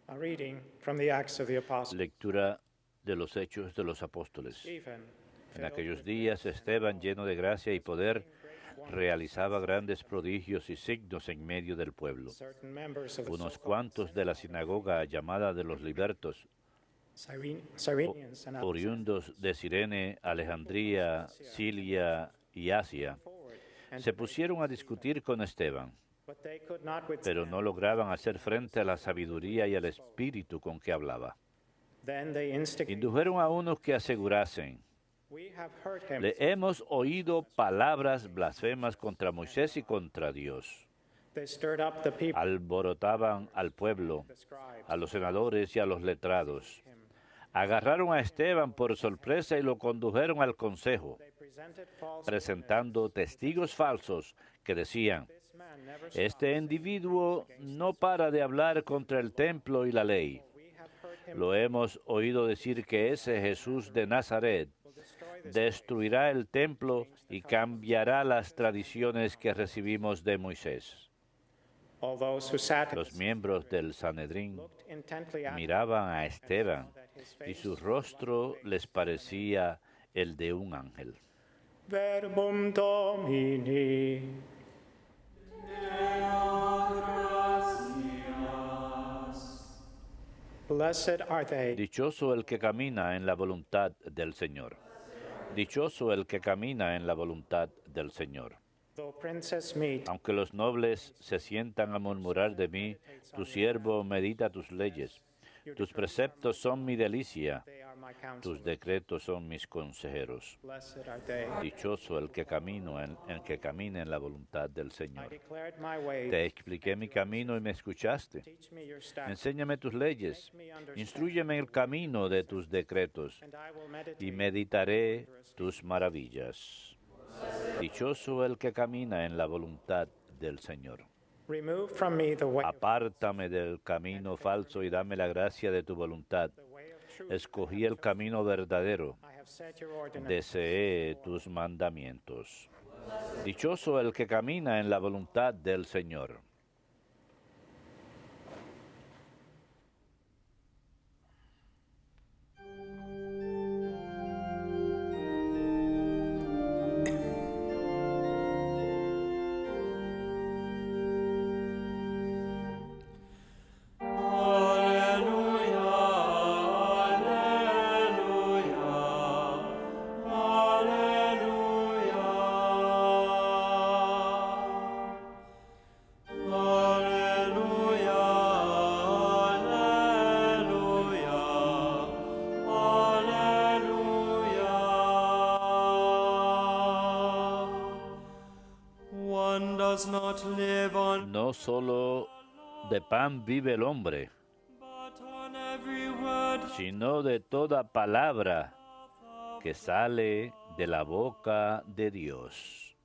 A reading from the Acts of the Apostles. Lectura de los Hechos de los Apóstoles. En aquellos días Esteban, lleno de gracia y poder, realizaba grandes prodigios y signos en medio del pueblo. Unos cuantos de la sinagoga llamada de los libertos, oriundos de Cirene, Alejandría, Siria y Asia, se pusieron a discutir con Esteban, pero no lograban hacer frente a la sabiduría y al espíritu con que hablaba. Indujeron a unos que asegurasen: le hemos oído palabras blasfemas contra Moisés y contra Dios. Alborotaban al pueblo, a los senadores y a los letrados. Agarraron a Esteban por sorpresa y lo condujeron al consejo, presentando testigos falsos que decían: este individuo no para de hablar contra el templo y la ley. Lo hemos oído decir que ese Jesús de Nazaret destruirá el templo y cambiará las tradiciones que recibimos de Moisés. Los miembros del Sanedrín miraban a Esteban y su rostro les parecía el de un ángel. Verbum Domini. Blessed are they. Dichoso el que camina en la voluntad del Señor. Dichoso el que camina en la voluntad del Señor. Though princes meet, Aunque los nobles se sientan a murmurar de mí, tu siervo medita tus leyes. Tus preceptos son mi delicia, they are my counsel. tus decretos son mis consejeros. Blessed are they. Dichoso el que camina en la voluntad del I Señor. declared my way. Te expliqué mi camino y me escuchaste. Teach me your statutes, Enséñame tus leyes. Instrúyeme el camino de tus decretos and I will meditate. y meditaré tus maravillas. Dichoso el que camina en la voluntad del Señor. Remove from me the way, Apártame del camino falso y dame la gracia de tu voluntad. the way of truth. Escogí el camino verdadero. I have set your ordinances. Deseé tus mandamientos. Dichoso el que camina en la voluntad del Señor. One does not live on No solo de pan vive el hombre, but on every word sino de toda palabra que sale de la boca de Dios.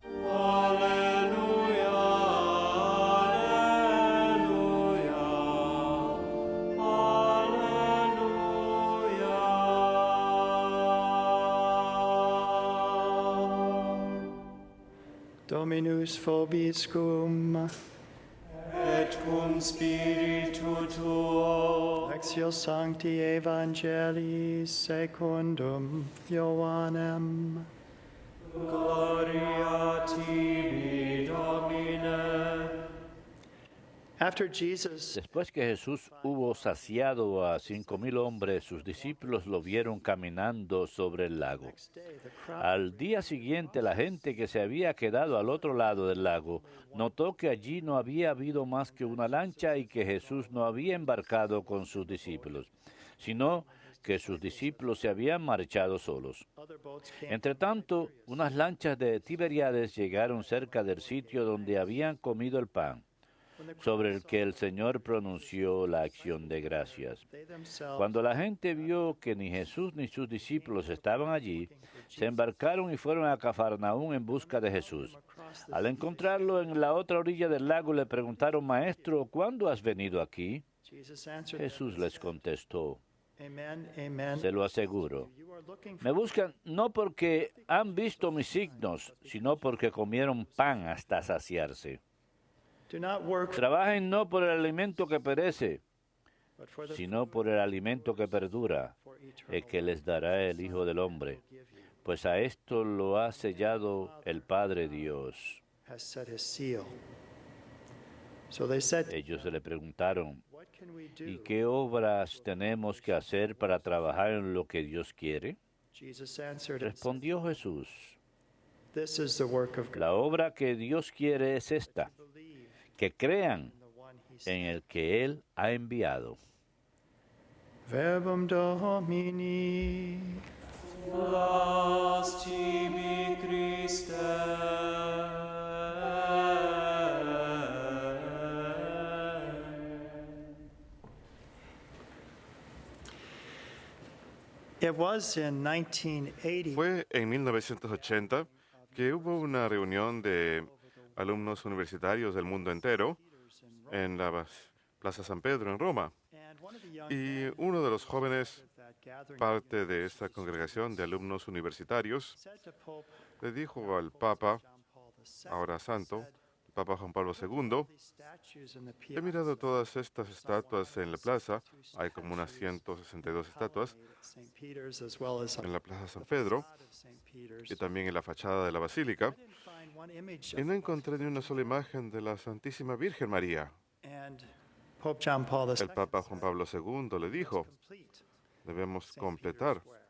Alleluia, alleluia, alleluia. Dominus vobiscum. Et cum spiritu tuo. Lectio Sancti Evangelii secundum Ioannem. Gloria tibi, Domine. After Jesus Después que Jesús hubo saciado a 5,000 hombres, sus discípulos lo vieron caminando sobre el lago. Al día siguiente, la gente que se había quedado al otro lado del lago notó que allí no había habido más que una lancha y que Jesús no había embarcado con sus discípulos, sino que sus discípulos se habían marchado solos. other boats came. Entre tanto, unas lanchas de Tiberíades llegaron cerca del sitio donde habían comido el pan, sobre el que el Señor pronunció la acción de gracias. They themselves Cuando la gente vio que ni Jesús ni sus discípulos estaban allí, se embarcaron y fueron a Cafarnaúm en busca de Jesús. Al encontrarlo en la otra orilla del lago, le preguntaron: Maestro, ¿cuándo has venido aquí? Jesus answered them, Jesús les contestó: Amen, amen. se lo aseguro. You are looking for Me buscan no porque han visto mis signos, sino porque comieron pan hasta saciarse. do not work Trabajen no por el alimento que perece, but for the sino por el alimento que perdura, el que les dará el Hijo del Hombre, pues a esto lo ha sellado el Padre Dios. has set his seal. So they said, Ellos le preguntaron, what can we ¿y do? qué obras tenemos que hacer para trabajar en lo que Dios quiere? Jesus answered and said, Respondió Jesús, this is the work of God. la obra que Dios quiere es esta, Believe que crean in the one he en sent. el que Él ha enviado. Verbum Domini. Blast tibi Christe. It was in 1980 Fue en 1980 que hubo una reunión de alumnos universitarios del mundo entero en la Plaza San Pedro en Roma. and one of the young Y uno de los jóvenes, of that gathering parte de esta congregación de alumnos universitarios, said to Pope le dijo al Papa, John Paul II, ahora santo, el Papa Juan Pablo II, these statues in the he piazza mirado todas estas estatuas en la plaza, hay como unas 162 estatuas at St. Peter's as well as en la Plaza San Pedro facade of St. Peter's. y también en la fachada de la basílica, I didn't find one image y no encontré ni una sola imagen de la Santísima Virgen María. and Pope John Paul II El Papa Juan Pablo II le dijo, complete debemos St. Peter's completar Square.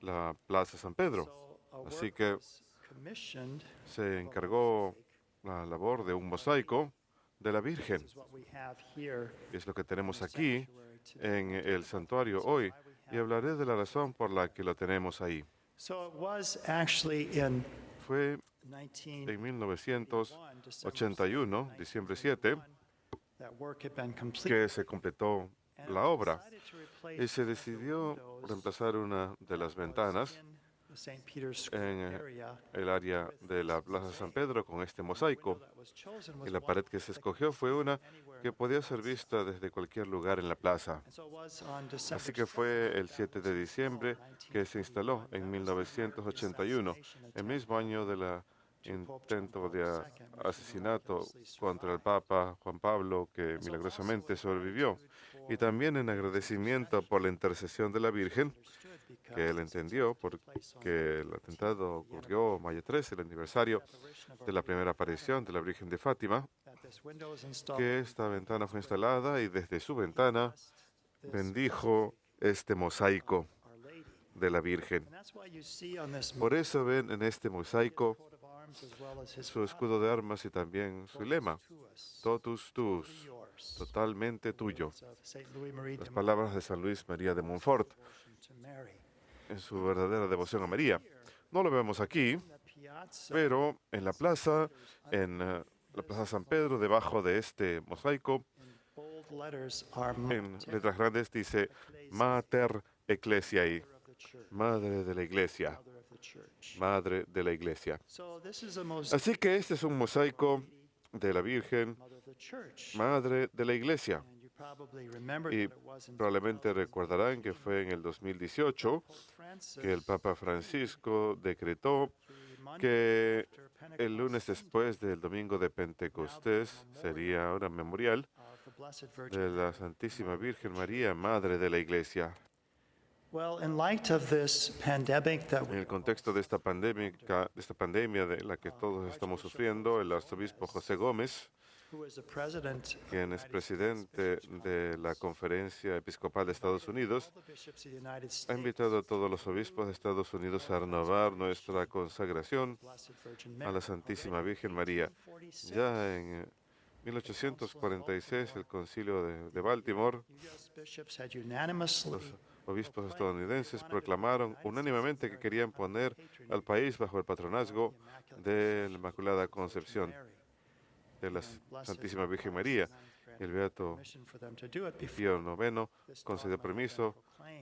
la Plaza San Pedro. So a Así work que was commissioned. se encargó la labor de un mosaico de la Virgen. This is what we have here Y es lo que tenemos aquí sanctuary today. en el santuario hoy. Y hablaré de la razón por la que lo tenemos ahí. So it was actually in Fue 1981, en 1981, diciembre 7, that work had been completed. que se completó And la obra. decided to replace Y se one of the decidió windows reemplazar una de las ventanas in the St. Peter's Square en area. el área de la Plaza San Pedro con este mosaico. That was chosen Y was la one pared que se escogió fue una que podía ser vista desde cualquier lugar en la plaza. and so it was on December Así que fue el 7 de diciembre que se instaló en 1981, el mismo año del intento de asesinato contra el Papa Juan Pablo, que milagrosamente sobrevivió. Y también en agradecimiento por la intercesión de la Virgen, que él entendió porque el atentado ocurrió mayo 13, el aniversario de la primera aparición de la Virgen de Fátima, that this window is installed. que esta ventana fue instalada y desde su ventana bendijo este mosaico Our Lady. de la Virgen. And that's why you see on this Por eso ven en este mosaico coat of arms as well as his su escudo de armas y también su lema, to us, totus tus, yours. totalmente tuyo. So Saint Louis Marie Las de palabras de San Luis María de Montfort devotion to Mary. en su verdadera devoción a María. No lo vemos aquí, The piazza pero en la plaza, en la Plaza San Pedro, debajo de este mosaico, in bold letters are en Mater letras grandes dice Mater Ecclesiae, of the Church. Madre de la Iglesia, Mother of the Church. Madre de la Iglesia. So this is a most Así que este es un mosaico de la Virgen, Mother of the Church. Madre de la Iglesia. And you probably remember Y that it was in probablemente recordarán que fue en el 2018 Pope Francis, que el Papa Francisco decretó the Monday que after Pentecost el lunes después del domingo de Pentecostés sería ahora memorial of the Blessed Virgin. de la Santísima Virgen María, Madre de la Iglesia. Well, in light of this pandemic that En el contexto de esta pandemia de la que todos estamos sufriendo, el arzobispo José Gómez, who is the president of quien es presidente de la Conferencia Episcopal de Estados Unidos, all the bishops of the United ha States, invitado a todos los obispos de Estados Unidos a renovar nuestra consagración Blessed Virgin a Mary. la Santísima Virgen María. 46 Ya en 1846, el concilio de Baltimore, U.S. bishops had unanimously los obispos estadounidenses proclamaron unánimemente que querían poner al país bajo el patronazgo de la Inmaculada Concepción de la Santísima Virgen María. El Beato permission for them to do it before Pío IX concedió permiso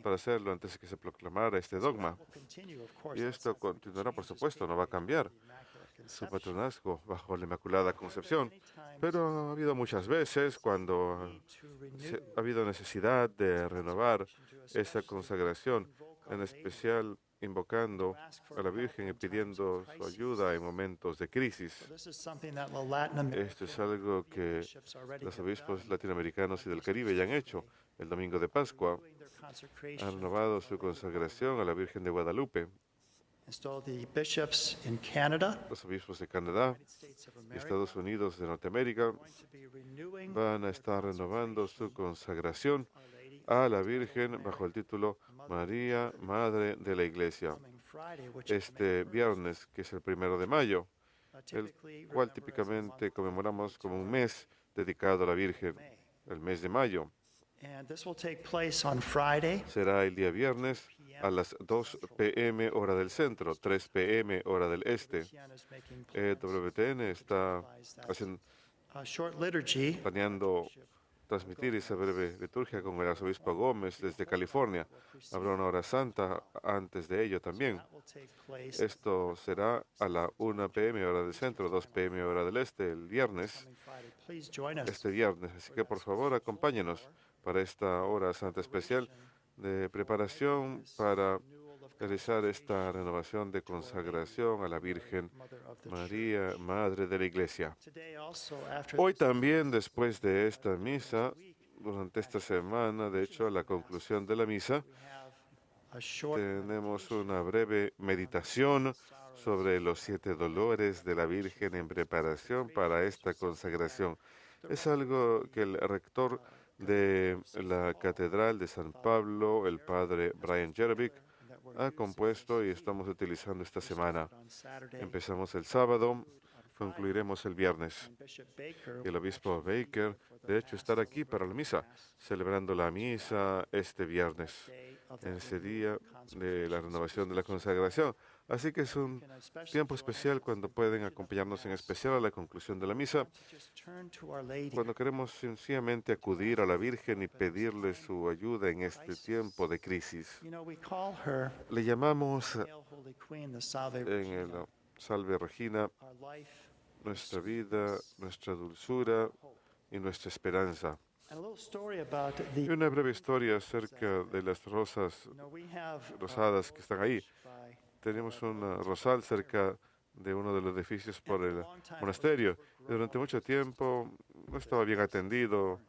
para hacerlo antes de que se proclamara este dogma. will continue, of course. Y esto continuará, por supuesto, no va a cambiar su patronazgo bajo la Inmaculada Concepción. Pero ha habido muchas veces cuando ha habido necesidad de renovar esa consagración, en especial invocando a la Virgen y pidiendo su ayuda en momentos de crisis. Esto es algo que los obispos latinoamericanos y del Caribe ya han hecho. El domingo de Pascua han renovado su consagración a la Virgen de Guadalupe. Los obispos de Canadá y Estados Unidos de Norteamérica van a estar renovando su consagración a la Virgen bajo el título María, Madre de la Iglesia. Este viernes, que es el 1 de mayo, el cual típicamente conmemoramos como un mes dedicado a la Virgen, el mes de mayo. Será el día viernes a las 2 p.m. hora del centro, 3 p.m. hora del este. WTN está planeando transmitir esa breve liturgia con el arzobispo Gómez desde California. Habrá una hora santa antes de ello también. Esto será a la 1 p.m. hora del centro, 2 p.m. hora del este, el viernes. Este viernes. Así que por favor acompáñenos para esta hora santa especial de preparación para realizar esta renovación de consagración a la Virgen María, Madre de la Iglesia. Hoy también, después de esta misa, durante esta semana, de hecho, a la conclusión de la misa, tenemos una breve meditación sobre los 7 dolores de la Virgen en preparación para esta consagración. Es algo que el rector de la Catedral de San Pablo, el padre Brian Jerovic, ha compuesto y estamos utilizando esta semana. Empezamos el sábado, concluiremos el viernes. El obispo Baker, de hecho, estará aquí para la misa, celebrando la misa este viernes, en ese día de la renovación de la consagración. Así que es un tiempo especial cuando pueden acompañarnos en especial a la conclusión de la misa, cuando queremos sencillamente acudir a la Virgen y pedirle su ayuda en este tiempo de crisis. Le llamamos en el Salve Regina nuestra vida, nuestra dulzura y nuestra esperanza. Y una breve historia acerca de las rosas rosadas que están ahí. Tenemos un rosal cerca de uno de los edificios por el monasterio. Durante mucho tiempo no estaba bien atendido,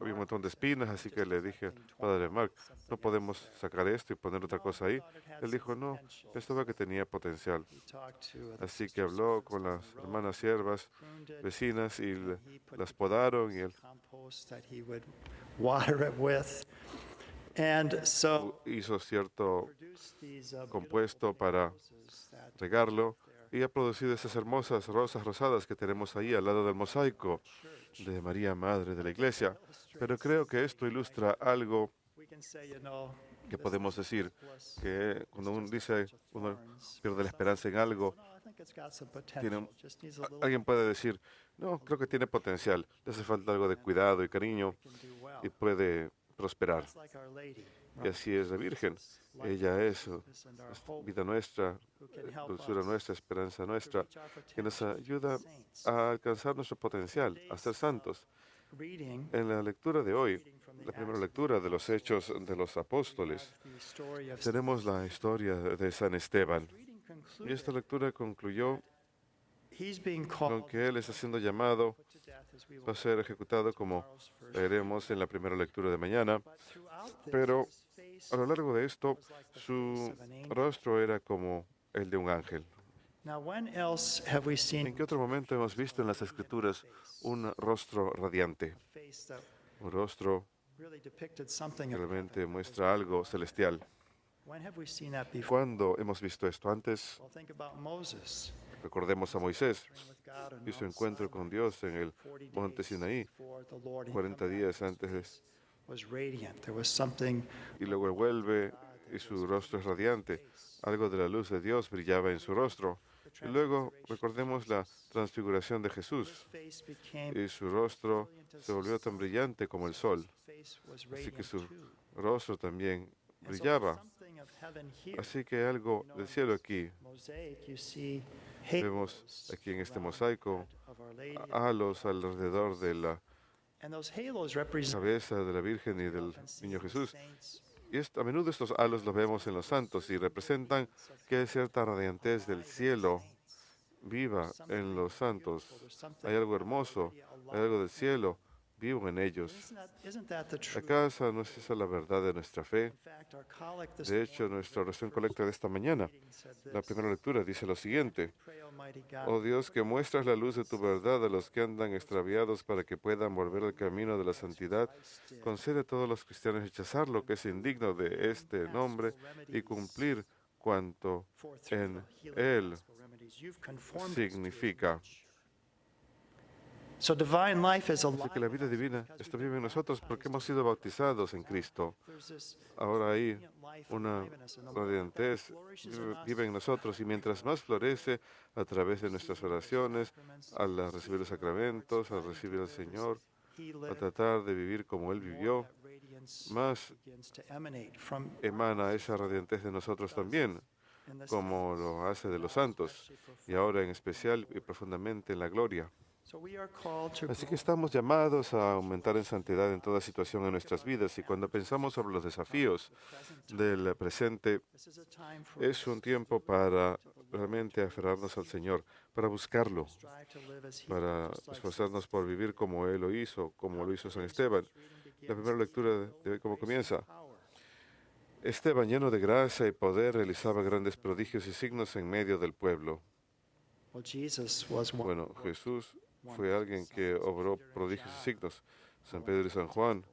había un montón de espinas, así que le dije, Padre Mark, no podemos sacar esto y poner otra cosa ahí. Él dijo, no, pensaba que tenía potencial. Así que habló con las hermanas siervas, vecinas, y las podaron y él hizo cierto compuesto para regarlo y ha producido esas hermosas rosas rosadas que tenemos ahí al lado del mosaico de María, Madre de la Iglesia. Pero creo que esto ilustra algo que podemos decir, que cuando uno dice, uno pierde la esperanza en algo, alguien puede decir, no, creo que tiene potencial, le hace falta algo de cuidado y cariño y puede prosperar. Y así es la Virgen. Ella es vida nuestra, dulzura nuestra, esperanza nuestra, que nos ayuda a alcanzar nuestro potencial, a ser santos. En la lectura de hoy, la primera lectura de los Hechos de los Apóstoles, tenemos la historia de San Esteban. Y esta lectura concluyó con que él está siendo llamado a ser ejecutado, como leeremos en la primera lectura de mañana. Pero a lo largo de esto, su rostro era como el de un ángel. ¿En qué otro momento hemos visto en las Escrituras un rostro radiante? Un rostro que realmente muestra algo celestial. ¿Cuándo hemos visto esto antes? Recordemos a Moisés y su encuentro con Dios en el monte Sinaí, 40 días antes. Y luego él vuelve y su rostro es radiante. Algo de la luz de Dios brillaba en su rostro. Y luego recordemos la transfiguración de Jesús. Y su rostro se volvió tan brillante como el sol. Así que su rostro también brillaba. Así que algo del cielo aquí. Vemos aquí en este mosaico halos alrededor de la cabeza de la Virgen y del Niño Jesús. Y a menudo estos halos los vemos en los santos y representan que hay cierta radiantez del cielo viva en los santos. Hay algo hermoso, hay algo del cielo vivo en ellos. ¿Acaso no es esa la verdad de nuestra fe? De hecho, nuestra oración colecta de esta mañana, la primera lectura, dice lo siguiente: Oh Dios, que muestras la luz de tu verdad a los que andan extraviados para que puedan volver al camino de la santidad, concede a todos los cristianos rechazar lo que es indigno de este nombre y cumplir cuanto en él significa. Así que la vida divina está viva en nosotros porque hemos sido bautizados en Cristo. Ahora hay una radiantez vive en nosotros, y mientras más florece a través de nuestras oraciones, al recibir los sacramentos, al recibir al Señor, a tratar de vivir como Él vivió, más emana esa radiantez de nosotros también, como lo hace de los santos, y ahora en especial y profundamente en la gloria. Así que estamos llamados a aumentar en santidad en toda situación en nuestras vidas, y cuando pensamos sobre los desafíos del presente, es un tiempo para realmente aferrarnos al Señor, para buscarlo, para esforzarnos por vivir como Él lo hizo, como lo hizo San Esteban. La primera lectura de hoy, ¿cómo comienza? Esteban, lleno de gracia y poder, realizaba grandes prodigios y signos en medio del pueblo. Bueno, Jesús fue alguien que obró prodigios y signos. San Pedro y San Juan,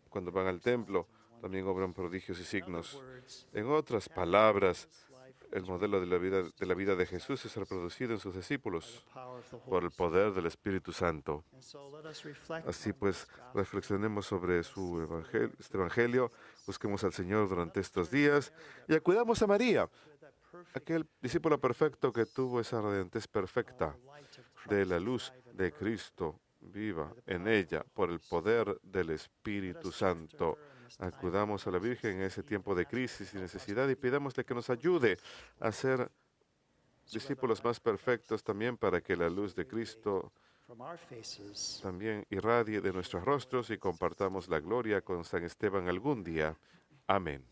cuando van al templo, también obran prodigios y signos. En otras palabras, el modelo de la vida de Jesús es reproducido en sus discípulos por el poder del Espíritu Santo. Así pues, reflexionemos sobre este evangelio, busquemos al Señor durante estos días y acudamos a María, aquel discípulo perfecto que tuvo esa radiantez perfecta de la luz de Cristo viva en ella por el poder del Espíritu Santo. Acudamos a la Virgen en ese tiempo de crisis y necesidad y pidámosle que nos ayude a ser discípulos más perfectos también, para que la luz de Cristo también irradie de nuestros rostros y compartamos la gloria con San Esteban algún día. Amén.